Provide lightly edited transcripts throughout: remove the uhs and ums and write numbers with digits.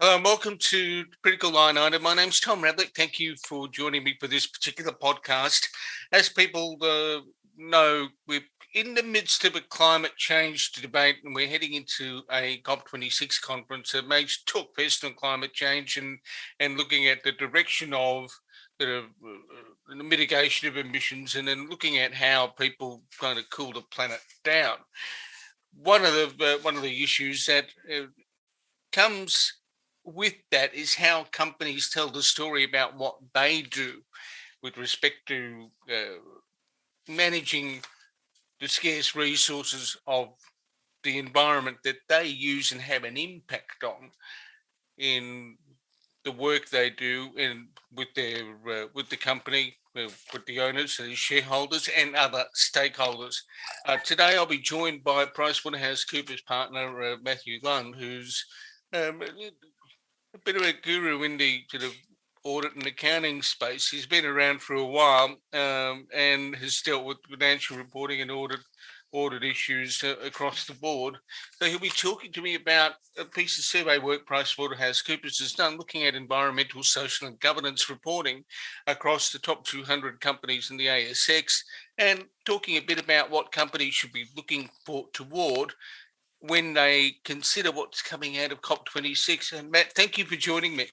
Hello and welcome to Critical Line Item. My name's Tom Radlick. Thank you for joining me for this particular podcast. As people know, we're in the midst of a climate change debate, and we're heading into a COP26 conference, a major talkfest on climate change and looking at the direction of the mitigation of emissions, and then looking at how people kind of cool the planet down. One of the issues that comes with that is how companies tell the story about what they do with respect to managing the scarce resources of the environment that they use and have an impact on in the work they do and with the company, with the owners, the shareholders, and other stakeholders. Today, I'll be joined by PricewaterhouseCoopers partner Matthew Lunn, who's a bit of a guru in the sort of audit and accounting space. He's been around for a while and has dealt with financial reporting and audit issues across the board. So he'll be talking to me about a piece of survey work PricewaterhouseCoopers has done, looking at environmental, social, and governance reporting across the top 200 companies in the ASX, and talking a bit about what companies should be looking toward when they consider what's coming out of COP26. And Matt, thank you for joining me.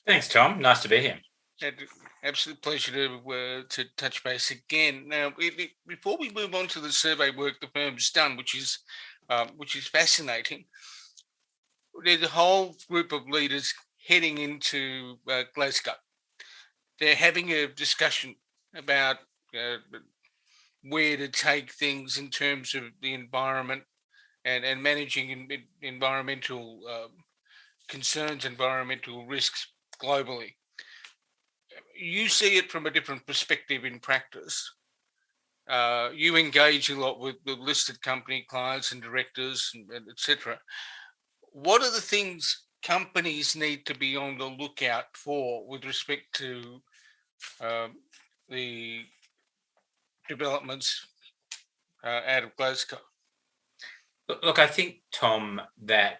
Thanks, Tom. Nice to be here. Absolute pleasure to touch base again. Now, before we move on to the survey work the firm's done, which is fascinating, there's a whole group of leaders heading into Glasgow. They're having a discussion about where to take things in terms of the environment and managing environmental concerns, environmental risks globally. You see it from a different perspective in practice. You engage a lot with the listed company clients and directors, and etc. What are the things companies need to be on the lookout for with respect to the developments out of Glasgow? Look, I think, Tom, that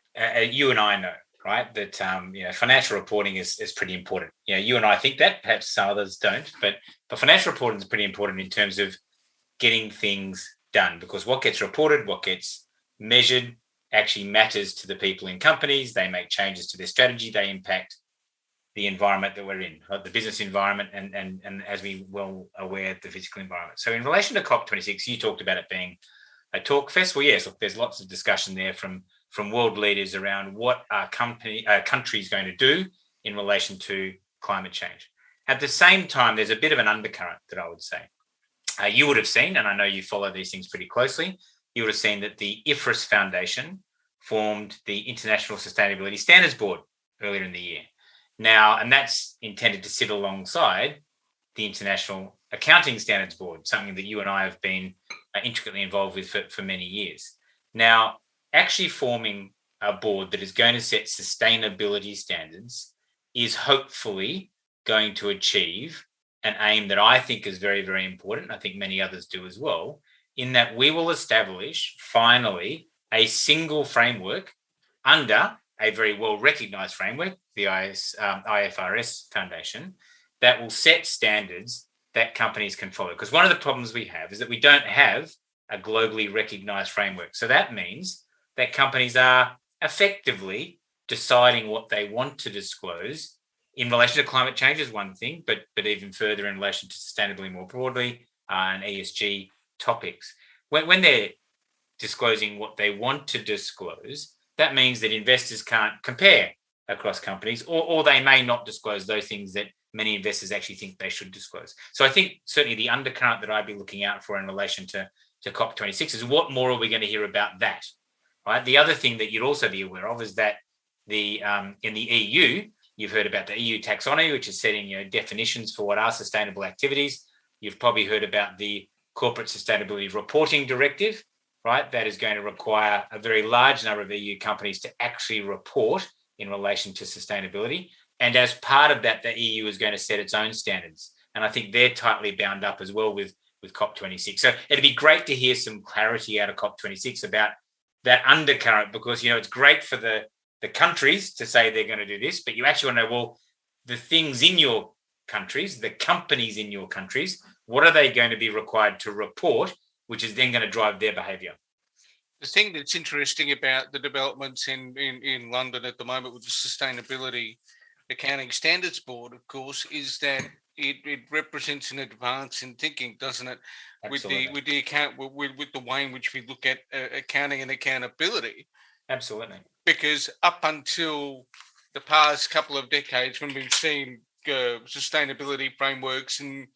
you and I know, right, that financial reporting is pretty important. You and I think that, perhaps some others don't, but financial reporting is pretty important in terms of getting things done, because what gets reported, what gets measured actually matters to the people in companies. They make changes to their strategy. They impact the environment that we're in, the business environment, and as we well aware, the physical environment. So in relation to COP26, you talked about it being a talk fest. Well, yes, look, there's lots of discussion there from world leaders around what are countries going to do in relation to climate change. At the same time, there's a bit of an undercurrent that I would say. You would have seen, and I know you follow these things pretty closely, you would have seen that the IFRS Foundation formed the International Sustainability Standards Board earlier in the year. Now, and that's intended to sit alongside the International Accounting Standards Board, something that you and I have been intricately involved with for many years. Now, actually forming a board that is going to set sustainability standards is hopefully going to achieve an aim that I think is very, very important. I think many others do as well, in that we will establish finally a single framework under a very well-recognized framework, the IFRS Foundation, that will set standards that companies can follow. Because one of the problems we have is that we don't have a globally recognized framework. So that means that companies are effectively deciding what they want to disclose in relation to climate change is one thing, but even further in relation to sustainability more broadly and ESG topics. When they're disclosing what they want to disclose, that means that investors can't compare across companies, or they may not disclose those things that many investors actually think they should disclose. So I think certainly the undercurrent that I'd be looking out for in relation to COP26 is what more are we going to hear about that, right? The other thing that you'd also be aware of is that in the EU, you've heard about the EU taxonomy, which is setting definitions for what are sustainable activities. You've probably heard about the Corporate Sustainability Reporting Directive, right? That is going to require a very large number of EU companies to actually report in relation to sustainability. And as part of that, the EU is going to set its own standards. And I think they're tightly bound up as well with COP26. So it'd be great to hear some clarity out of COP26 about that undercurrent, because, it's great for the the countries to say they're going to do this, but you actually want to know, well, the things in your countries, the companies in your countries, what are they going to be required to report, which is then going to drive their behaviour. The thing that's interesting about the developments in London at the moment with the Sustainability Accounting Standards Board, of course, is that it represents an advance in thinking, doesn't it? Absolutely. With the way in which we look at accounting and accountability. Absolutely. Because up until the past couple of decades, when we've seen sustainability frameworks and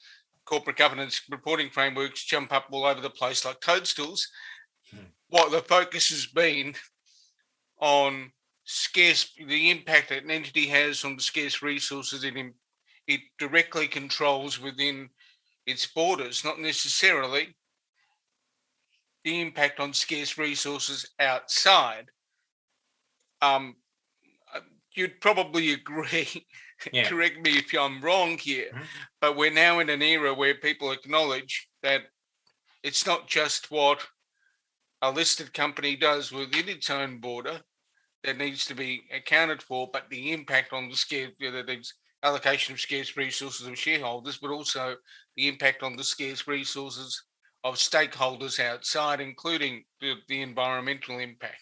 corporate governance reporting frameworks jump up all over the place like toadstools, what the focus has been on the impact that an entity has on the scarce resources it directly controls within its borders, not necessarily the impact on scarce resources outside. You'd probably agree, correct me if I'm wrong here, but we're now in an era where people acknowledge that it's not just what a listed company does within its own border that needs to be accounted for, but the impact on the allocation of scarce resources of shareholders, but also the impact on the scarce resources of stakeholders outside, including the environmental impact.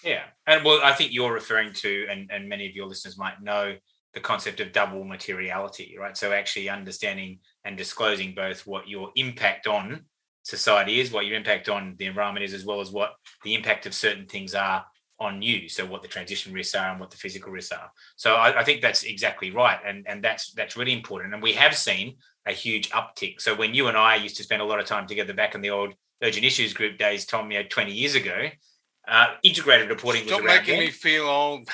Yeah. And well, I think you're referring to, and many of your listeners might know, the concept of double materiality, right? So actually understanding and disclosing both what your impact on society is, what your impact on the environment is, as well as what the impact of certain things are on you. So what the transition risks are and what the physical risks are. So I think that's exactly right. And that's really important. And we have seen a huge uptick. So when you and I used to spend a lot of time together back in the old Urgent Issues Group days, Tom, 20 years ago, integrated reporting was around then. Stop making me feel old.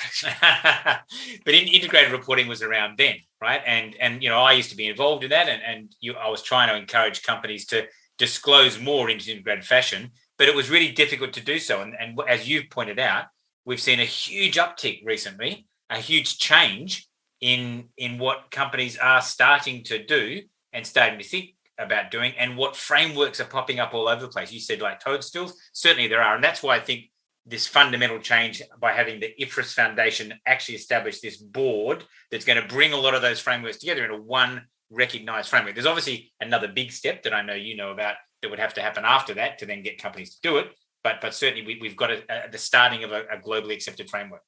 But integrated reporting was around then, right? And I used to be involved in that, and I was trying to encourage companies to disclose more in integrated fashion, but it was really difficult to do so. And as you've pointed out, we've seen a huge uptick recently, a huge change in what companies are starting to do and starting to think about doing, and what frameworks are popping up all over the place. You said like toadstools. Certainly there are. And that's why I think this fundamental change by having the IFRS Foundation actually establish this board that's going to bring a lot of those frameworks together into one recognized framework. There's obviously another big step that I know you know about that would have to happen after that to then get companies to do it. But certainly we've got the starting of a globally accepted framework.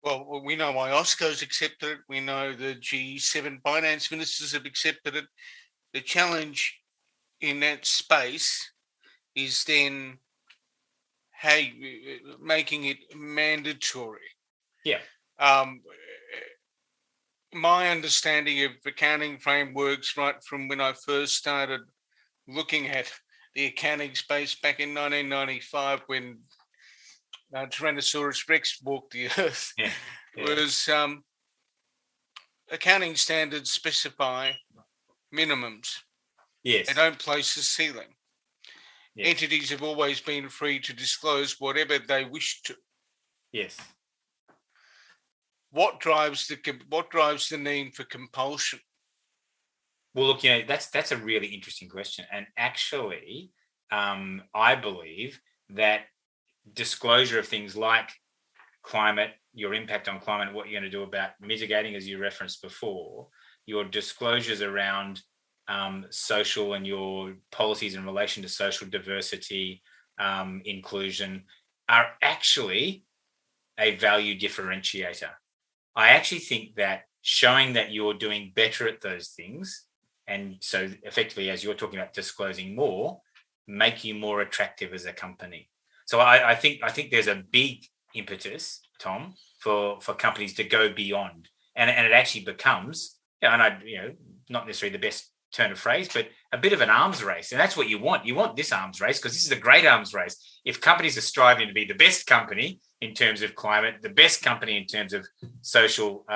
Well, we know IOSCO's accepted it. We know the G7 finance ministers have accepted it. The challenge in that space is then making it mandatory. Yeah. My understanding of accounting frameworks, right from when I first started looking at the accounting space back in 1995, when Tyrannosaurus Rex walked the earth, was accounting standards specify minimums. Yes. They don't place a ceiling. Yes. Entities have always been free to disclose whatever they wish to. Yes. What drives the need for compulsion? Well, look, that's a really interesting question. And actually, I believe that disclosure of things like climate, your impact on climate, what you're going to do about mitigating, as you referenced before, your disclosures around social and your policies in relation to social diversity, inclusion, are actually a value differentiator. I actually think that showing that you're doing better at those things, and so effectively, as you're talking about disclosing more, make you more attractive as a company. So I think there's a big impetus, Tom, for companies to go beyond, and it actually becomes, not necessarily the best turn of phrase, but a bit of an arms race. And that's what you want. You want this arms race because this is a great arms race. If companies are striving to be the best company in terms of climate, the best company in terms of social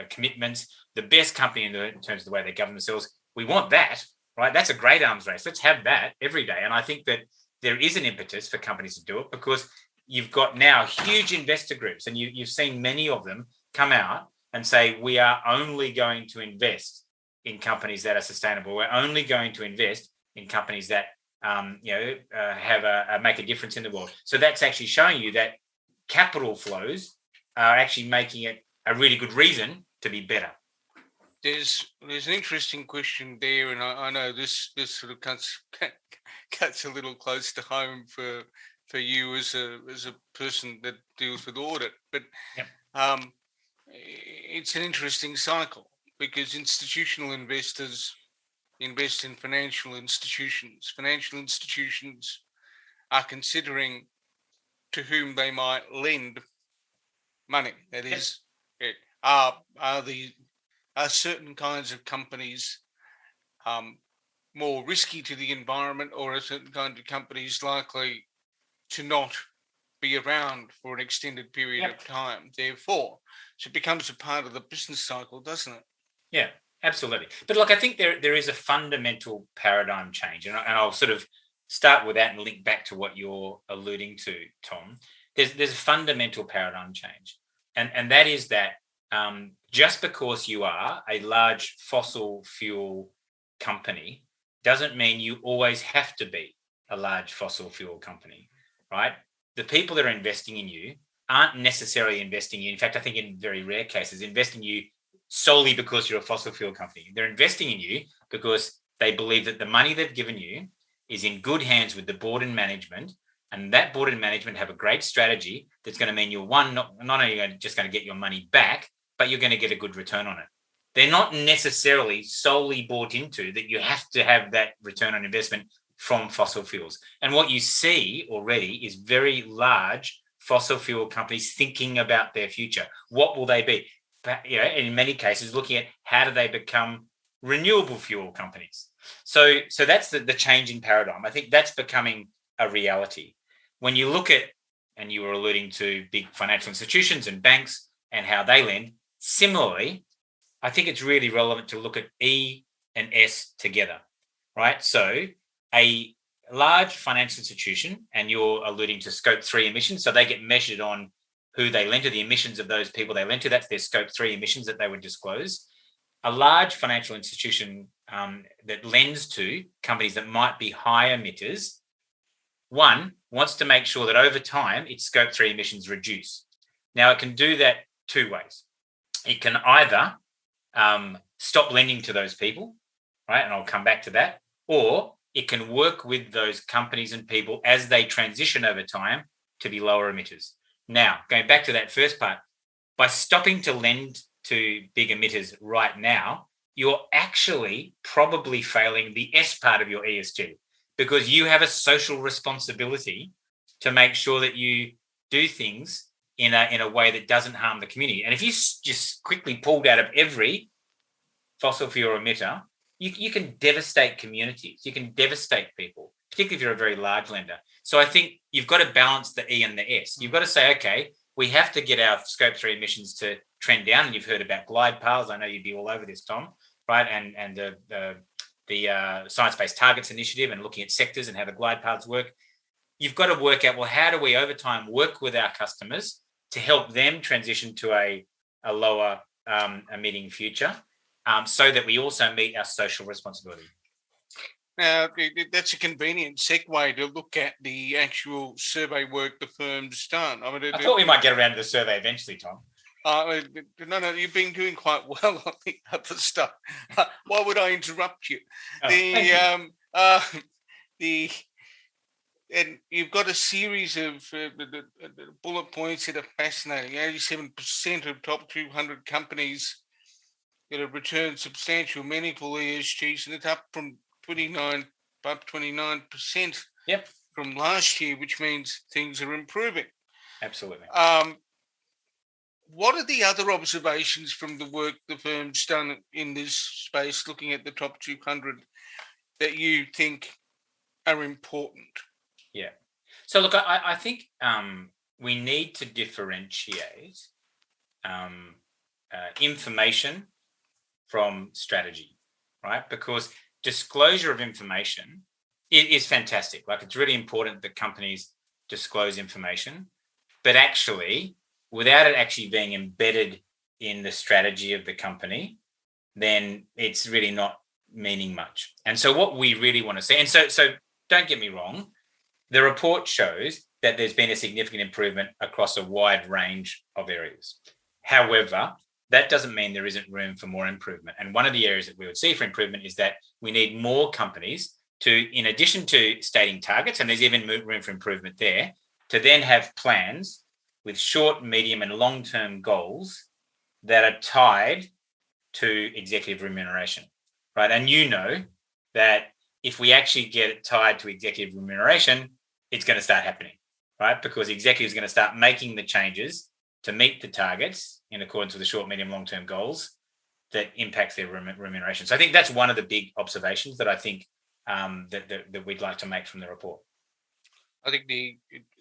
commitments, the best company in terms of the way they govern themselves, we want that, right? That's a great arms race. Let's have that every day. And I think that there is an impetus for companies to do it because you've got now huge investor groups, and you've seen many of them come out and say, we are only going to invest in companies that are sustainable. We're only going to invest in companies that make a difference in the world. So that's actually showing you that capital flows are actually making it a really good reason to be better. There's an interesting question there, and I know this sort of cuts a little close to home for you as a person that deals with audit, but Yep. It's an interesting cycle because institutional investors invest in financial institutions. Financial institutions are considering to whom they might lend money. That is, are certain kinds of companies more risky to the environment, or are certain kinds of companies likely to not be around for an extended period of time? Therefore, so it becomes a part of the business cycle, doesn't it? Yeah, absolutely. But look, I think there is a fundamental paradigm change, and I'll sort of start with that and link back to what you're alluding to, Tom. There's a fundamental paradigm change, and that is that just because you are a large fossil fuel company doesn't mean you always have to be a large fossil fuel company, right? The people that are investing in you aren't necessarily investing in you. In fact, I think in very rare cases, investing in you solely because you're a fossil fuel company. They're investing in you because they believe that the money they've given you is in good hands with the board and management, and that board and management have a great strategy that's going to mean you're not only just going to get your money back, but you're going to get a good return on it. They're not necessarily solely bought into that you have to have that return on investment from fossil fuels. And what you see already is very large fossil fuel companies thinking about their future. What will they be? In many cases, looking at how do they become renewable fuel companies. So that's the change in paradigm. I think that's becoming a reality. When you look at, and you were alluding to big financial institutions and banks and how they lend, similarly, I think it's really relevant to look at E and S together, right? So a large financial institution, and you're alluding to scope 3 emissions, so they get measured on who they lend to, the emissions of those people they lend to. That's their scope 3 emissions that they would disclose. A large financial institution that lends to companies that might be high emitters, one, wants to make sure that over time its scope 3 emissions reduce. Now, it can do that two ways. It can either stop lending to those people, right? And I'll come back to that. Or it can work with those companies and people as they transition over time to be lower emitters. Now, going back to that first part, by stopping to lend to big emitters right now, you're actually probably failing the S part of your ESG, because you have a social responsibility to make sure that you do things in a way that doesn't harm the community. And if you just quickly pulled out of every fossil fuel emitter, you can devastate communities. You can devastate people, particularly if you're a very large lender. So I think you've got to balance the E and the S. You've got to say, okay, we have to get our scope 3 emissions to trend down. And you've heard about glide paths. I know you'd be all over this, Tom, right? And the Science-Based Targets Initiative, and looking at sectors and how the glide paths work. You've got to work out, well, how do we over time work with our customers to help them transition to a lower emitting future, so that we also meet our social responsibility. Now, that's a convenient segue to look at the actual survey work the firm's done. I thought we might get around to the survey eventually, Tom. No, you've been doing quite well on the other stuff. Why would I interrupt you? And you've got a series of bullet points that are fascinating. 87% of top 200 companies that have returned substantial, meaningful ESGs, and it's up 29% from last year, which means things are improving. Absolutely. What are the other observations from the work the firm's done in this space, looking at the top 200, that you think are important? Yeah. So look, I think we need to differentiate information from strategy, right? Because disclosure of information is fantastic. Like, it's really important that companies disclose information, but actually, without it actually being embedded in the strategy of the company, then it's really not meaning much. And so what we really want to see, and so don't get me wrong, the report shows that there's been a significant improvement across a wide range of areas. However, that doesn't mean there isn't room for more improvement. And one of the areas that we would see for improvement is that we need more companies to, in addition to stating targets, and there's even room for improvement there, to then have plans with short, medium, and long-term goals that are tied to executive remuneration, right? And you know that if we actually get it tied to executive remuneration, it's going to start happening, right? Because executives are going to start making the changes to meet the targets in accordance with the short, medium, long-term goals that impacts their remuneration. So I think that's one of the big observations that I think that we'd like to make from the report. I think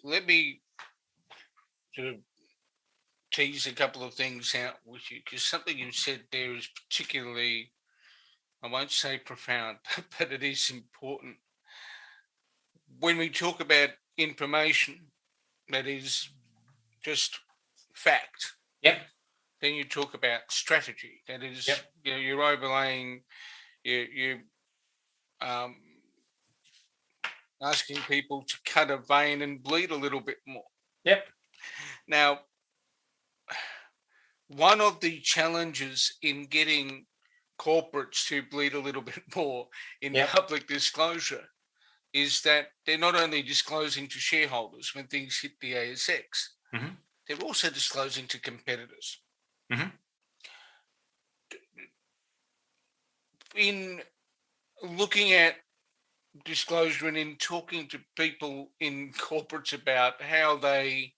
let me sort of tease a couple of things out with you, because something you said there is particularly, I won't say profound, but it is important. When we talk about information that is just fact, then you talk about strategy. That is, you're overlaying, you asking people to cut a vein and bleed a little bit more. Now, one of the challenges in getting corporates to bleed a little bit more in public disclosure is that they're not only disclosing to shareholders when things hit the ASX, they're also disclosing to competitors. In looking at disclosure and in talking to people in corporates about how they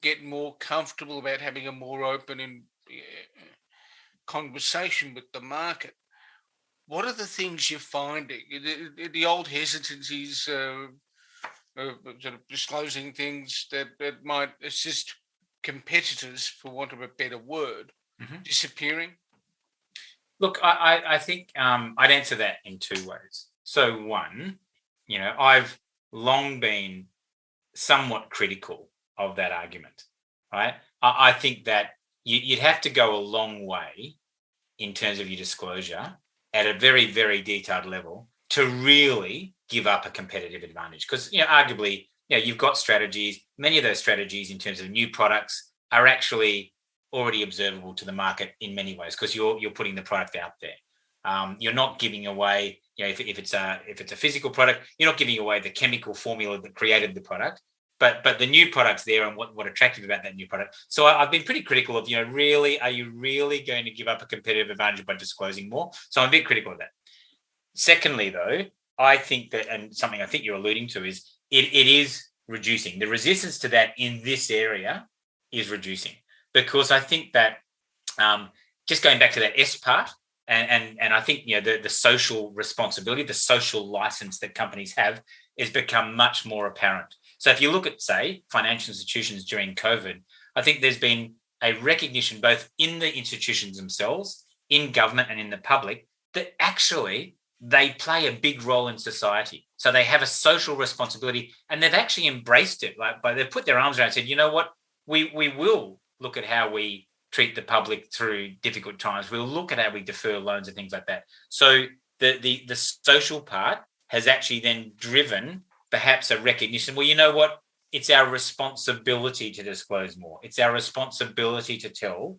get more comfortable about having a more open and conversation with the market, what are the things you're finding? The old hesitancies sort of disclosing things that might assist competitors, for want of a better word, disappearing? Look, I think I'd answer that in two ways. So one, I've long been somewhat critical of that argument, right? I think that you'd have to go a long way in terms of your disclosure at a very, very detailed level to really give up a competitive advantage. Because, arguably, you've got strategies. Many of those strategies in terms of new products are actually already observable to the market in many ways, because you're putting the product out there. You're not giving away, if it's a physical product, you're not giving away the chemical formula that created the product, but the new product's there and what attractive about that new product. So I've been pretty critical of, really, are you really going to give up a competitive advantage by disclosing more? So I'm a bit critical of that. Secondly, though, I think that, and something I think you're alluding to, is it is reducing. The resistance to that in this area is reducing, because I think that just going back to that S part, and I think the social responsibility, the social license that companies have, has become much more apparent. So if you look at, say, financial institutions during COVID, I think there's been a recognition both in the institutions themselves, in government and in the public, that actually they play a big role in society. So they have a social responsibility, and they've actually embraced it. They've put their arms around and said, you know what, we will look at how we treat the public through difficult times. We'll look at how we defer loans and things like that. So the social part has actually then driven perhaps a recognition. Well, you know what? It's our responsibility to disclose more. It's our responsibility to tell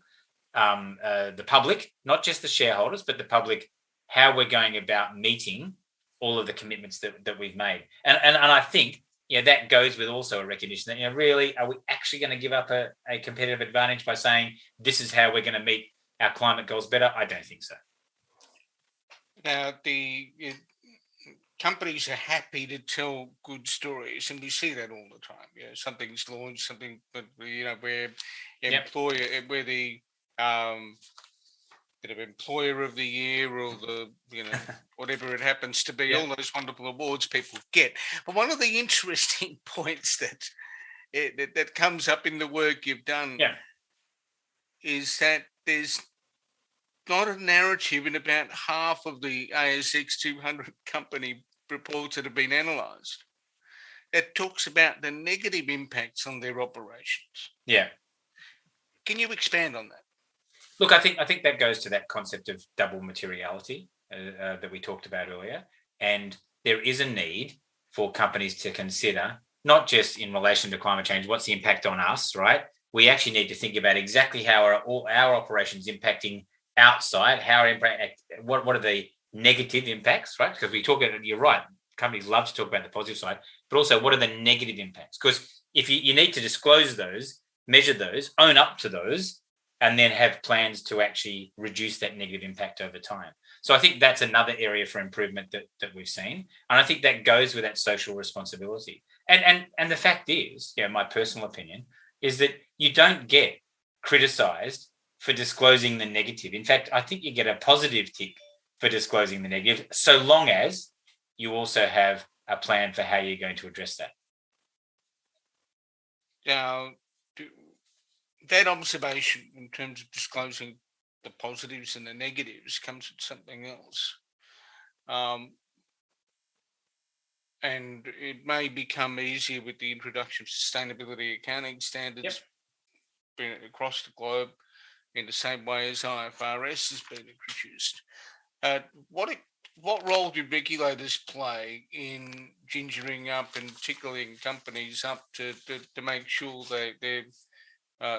the public, not just the shareholders, but the public, how we're going about meeting all of the commitments that we've made. And I think that goes with also a recognition that, really, are we actually going to give up a competitive advantage by saying this is how we're going to meet our climate goals better? I don't think so. Now, companies are happy to tell good stories, and we see that all the time. Something's launched, something, but where we're the employer of the year, or the whatever it happens to be, all those wonderful awards people get. But one of the interesting points that comes up in the work you've done is that there's not a narrative in about half of the ASX 200 company reports that have been analysed that talks about the negative impacts on their operations. Can you expand on that? Look, I think that goes to that concept of double materiality that we talked about earlier. And there is a need for companies to consider not just in relation to climate change, what's the impact on us, right? We actually need to think about exactly how our operations impacting outside, what are the negative impacts, right? Because you're right, companies love to talk about the positive side, but also what are the negative impacts? Because if you need to disclose those, measure those, own up to those, and then have plans to actually reduce that negative impact over time. So I think that's another area for improvement that we've seen. And I think that goes with that social responsibility. And the fact is, my personal opinion is that you don't get criticized for disclosing the negative. In fact, I think you get a positive tick for disclosing the negative, so long as you also have a plan for how you're going to address that. Now, that observation in terms of disclosing the positives and the negatives comes with something else. And it may become easier with the introduction of sustainability accounting standards across the globe in the same way as IFRS has been introduced. What role do regulators play in gingering up and tickling companies up to make sure that their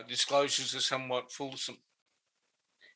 disclosures are somewhat fulsome?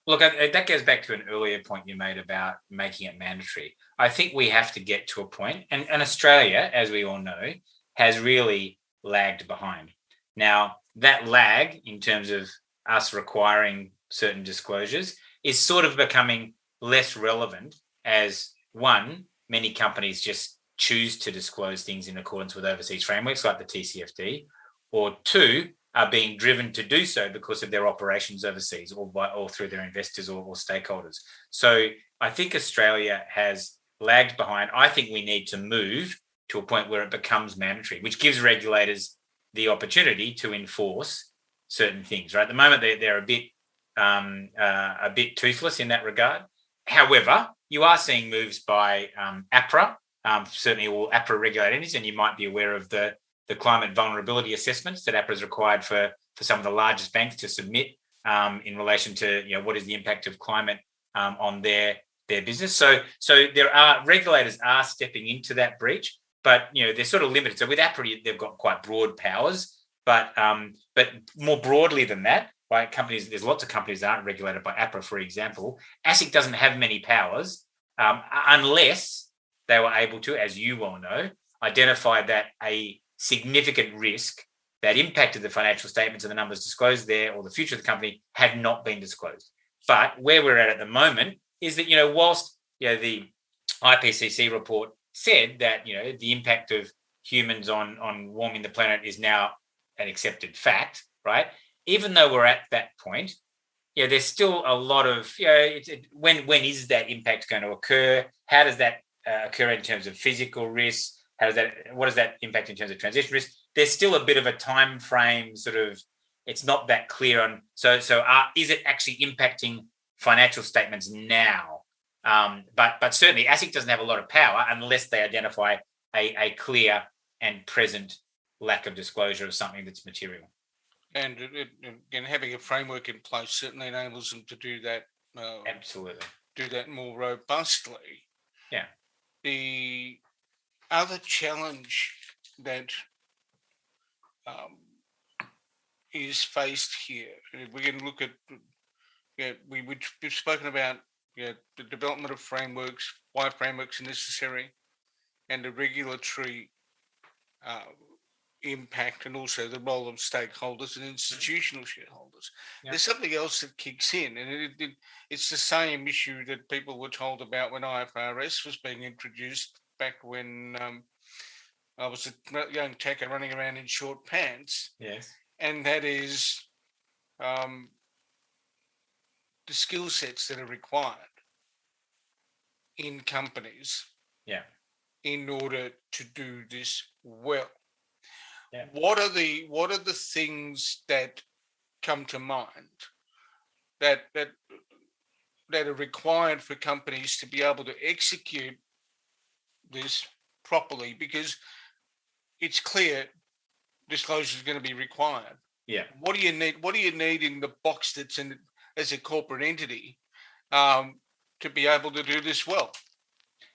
Look, that goes back to an earlier point you made about making it mandatory. I think we have to get to a point, and Australia, as we all know, has really lagged behind. Now, that lag in terms of us requiring certain disclosures is sort of becoming less relevant as, one, many companies just choose to disclose things in accordance with overseas frameworks like the TCFD, or two, are being driven to do so because of their operations overseas or through their investors or stakeholders. So I think Australia has lagged behind. I think we need to move to a point where it becomes mandatory, which gives regulators the opportunity to enforce certain things. Right at the moment, they're a bit toothless in that regard. However, you are seeing moves by APRA, certainly all APRA regulated entities, and you might be aware of the climate vulnerability assessments that APRA is required for some of the largest banks to submit in relation to what is the impact of climate on their business. So regulators are stepping into that breach, but they're sort of limited. So with APRA, they've got quite broad powers, but more broadly than that, right? There's lots of companies that aren't regulated by APRA, for example. ASIC doesn't have many powers unless they were able to, as you well know, identify that a significant risk that impacted the financial statements and the numbers disclosed there or the future of the company had not been disclosed. But where we're at the moment is that, whilst the IPCC report said that, the impact of humans on warming the planet is now an accepted fact, right? Even though we're at that point, there's still a lot of, when is that impact going to occur? How does that occur in terms of physical risks? What does that impact in terms of transition risk? There's still a bit of a time frame, sort of, it's not that clear on. So is it actually impacting financial statements now? But certainly ASIC doesn't have a lot of power unless they identify a clear and present lack of disclosure of something that's material. And having a framework in place certainly enables them to do that. Absolutely. Do that more robustly. Yeah. The other challenge that is faced here, we can look at, we've spoken about the development of frameworks, why frameworks are necessary, and the regulatory impact, and also the role of stakeholders and institutional shareholders. Yeah. There's something else that kicks in, and it's the same issue that people were told about when IFRS was being introduced back when I was a young tacker running around in short pants. Yes. And that is the skill sets that are required in companies in order to do this well. Yeah. What are the things that come to mind that are required for companies to be able to execute this properly? Because it's clear disclosure is going to be required. Yeah. What do you need in the box that's in as a corporate entity to be able to do this well?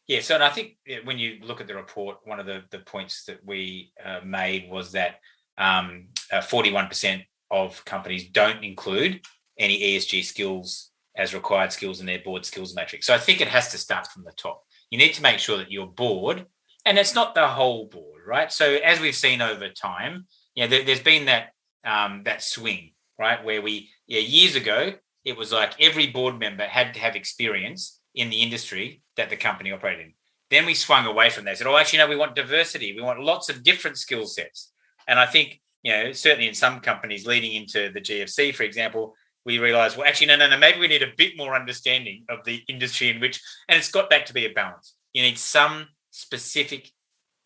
Yeah, so and I think when you look at the report, one of the points that we made was that 41% of companies don't include any ESG skills as required skills in their board skills matrix. So I think it has to start from the top. You need to make sure that your board, and it's not the whole board, right? So as we've seen over time, there's been that swing, right, where years ago it was like every board member had to have experience in the industry that the company operated in. Then we swung away from that. Said, oh, actually, no, we want diversity. We want lots of different skill sets. And I think, certainly in some companies leading into the GFC, for example, we realized, well, actually, no, maybe we need a bit more understanding of the industry in which, and it's got back to be a balance. You need some specific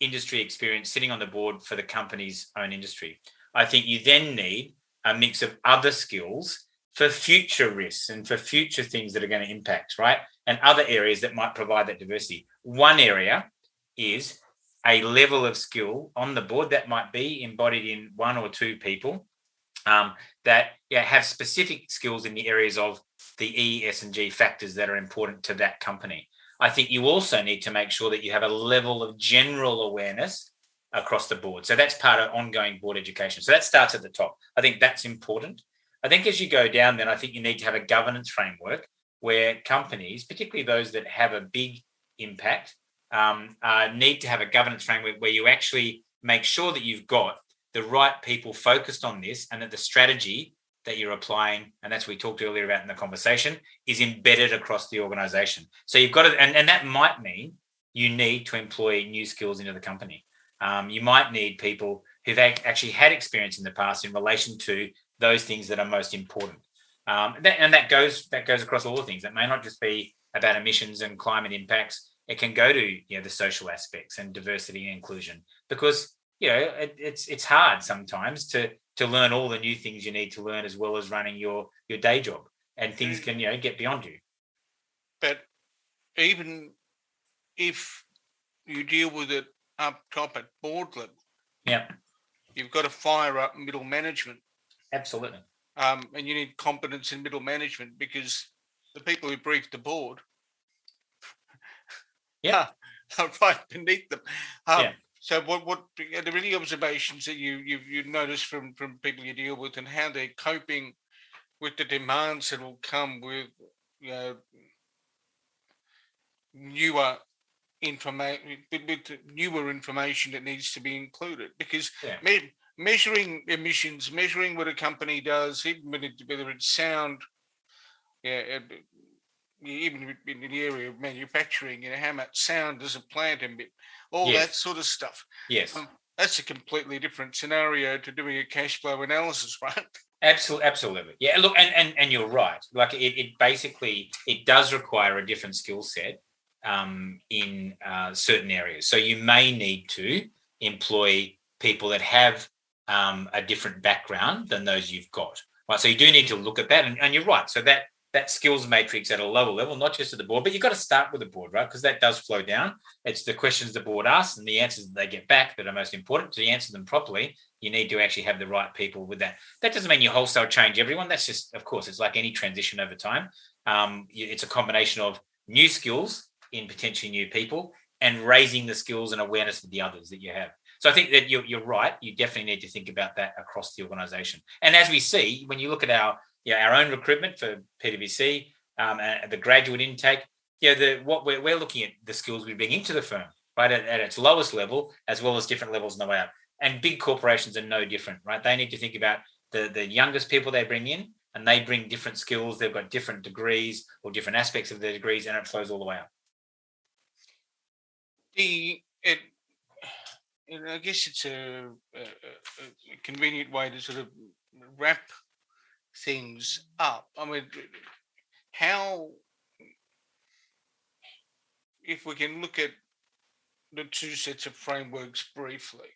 industry experience sitting on the board for the company's own industry. I think you then need a mix of other skills for future risks and for future things that are going to impact, right? And other areas that might provide that diversity. One area is a level of skill on the board that might be embodied in one or two people that have specific skills in the areas of the E, S, and G factors that are important to that company. I think you also need to make sure that you have a level of general awareness across the board. So that's part of ongoing board education. So that starts at the top. I think that's important. I think as you go down, then I think you need to have a governance framework where companies, particularly those that have a big impact, need to have a governance framework where you actually make sure that you've got the right people focused on this and that the strategy that you're applying, and that's what we talked earlier about in the conversation, is embedded across the organization. So you've got to, and that might mean you need to employ new skills into the company. You might need people who've actually had experience in the past in relation to those things that are most important. That goes across all the things. It may not just be about emissions and climate impacts. It can go to the social aspects and diversity and inclusion, because it's hard sometimes to learn all the new things you need to learn as well as running your day job, and things can get beyond you. But even if you deal with it up top at board level, you've got to fire up middle management. Absolutely. And you need competence in middle management, because the people who brief the board are right beneath them. So what are there any observations that you've noticed from people you deal with, and how they're coping with the demands that will come with newer information that needs to be included? Because measuring emissions, measuring what a company does, even whether it's sound, even in the area of manufacturing, how much sound does a plant emit, all that sort of stuff. Yes. That's a completely different scenario to doing a cash flow analysis, right? Absolutely. Yeah, look, and you're right. Like it basically, it does require a different skill set in certain areas. So you may need to employ people that have a different background than those you've got. Right. So you do need to look at that, and you're right. So that skills matrix at a lower level, not just at the board, but you've got to start with the board, right? Because that does flow down. It's the questions the board asks and the answers that they get back that are most important. To answer them properly, you need to actually have the right people with that. That doesn't mean you wholesale change everyone. That's just, of course, it's like any transition over time. It's a combination of new skills in potentially new people and raising the skills and awareness of the others that you have. So I think that you're right. You definitely need to think about that across the organisation. And as we see, when you look at our own recruitment for PwC, the graduate intake, what we're looking at the skills we bring into the firm, right, at its lowest level, as well as different levels on the way up. And big corporations are no different, right? They need to think about the youngest people they bring in, and they bring different skills. They've got different degrees or different aspects of their degrees, and it flows all the way up. I guess it's a convenient way to sort of wrap things up. I mean, if we can look at the two sets of frameworks briefly,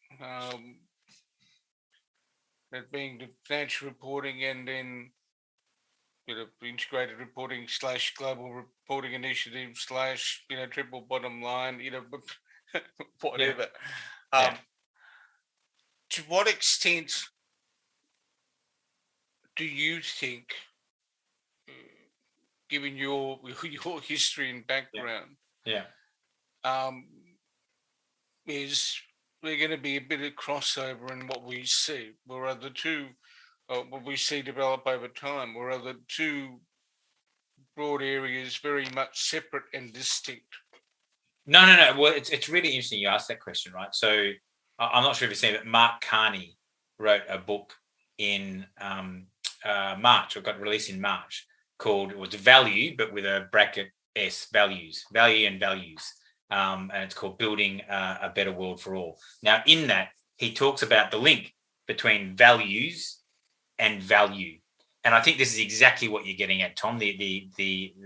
that being the financial reporting and then integrated reporting / global reporting initiative / triple bottom line, whatever. To what extent do you think, given your history and background, is we're going to be a bit of crossover in what we see, where the two, what we see develop over time, where the two broad areas very much separate and distinct. No. Well, it's really interesting you asked that question, right? So I'm not sure if you've seen it, but Mark Carney wrote a book in March, or got released in March, called, it was Value, but with a bracket S, Values, Value and Values. And it's called Building a Better World for All. Now, in that, he talks about the link between values and value. And I think this is exactly what you're getting at, Tom, the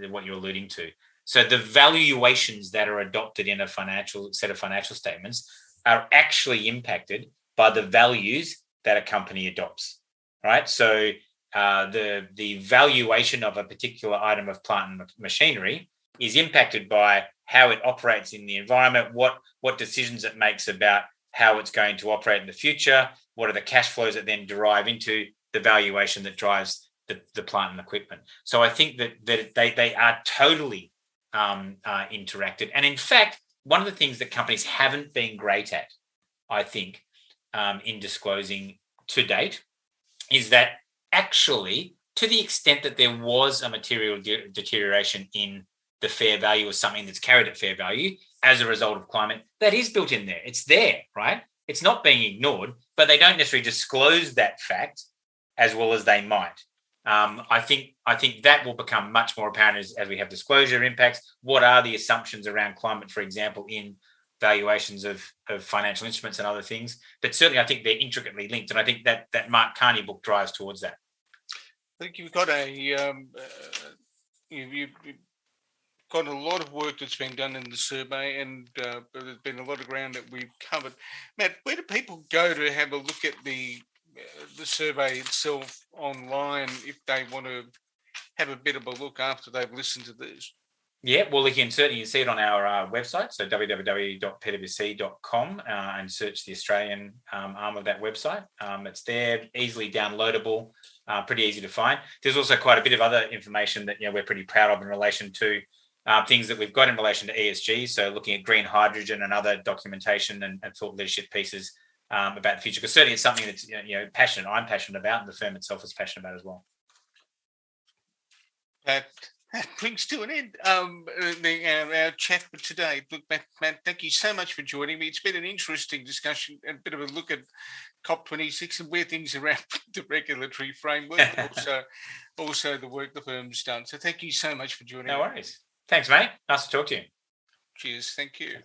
what you're alluding to. So the valuations that are adopted in a set of financial statements are actually impacted by the values that a company adopts, right? So the valuation of a particular item of plant and machinery is impacted by how it operates in the environment, what decisions it makes about how it's going to operate in the future, what are the cash flows that then derive into the valuation that drives the plant and equipment. So I think that they are totally interacted. And in fact, one of the things that companies haven't been great at, I think, in disclosing to date, is that actually, to the extent that there was a material deterioration in the fair value of something that's carried at fair value as a result of climate, that is built in there. It's there, right? It's not being ignored, but they don't necessarily disclose that fact as well as they might. I think that will become much more apparent as we have disclosure impacts. What are the assumptions around climate, for example, in valuations of financial instruments and other things? But certainly, I think they're intricately linked, and I think that Mark Carney book drives towards that. I think you've got you've got a lot of work that's been done in the survey, and there's been a lot of ground that we've covered. Matt, where do people go to have a look at the survey itself online if they want to have a bit of a look after they've listened to this? Yeah, well, you can certainly see it on our website, so www.pwc.com, and search the Australian arm of that website. It's there, easily downloadable, pretty easy to find. There's also quite a bit of other information that we're pretty proud of in relation to things that we've got in relation to ESG, so looking at green hydrogen and other documentation and thought leadership pieces about the future, because certainly it's something that's I'm passionate about, and the firm itself is passionate about as well. That brings to an end our chat for today. Look, Matt, thank you so much for joining me. It's been an interesting discussion, a bit of a look at COP26 and where things are at the regulatory framework, also the work the firm's done. So thank you so much for joining me. No worries. Thanks, mate. Nice to talk to you. Cheers. Thank you.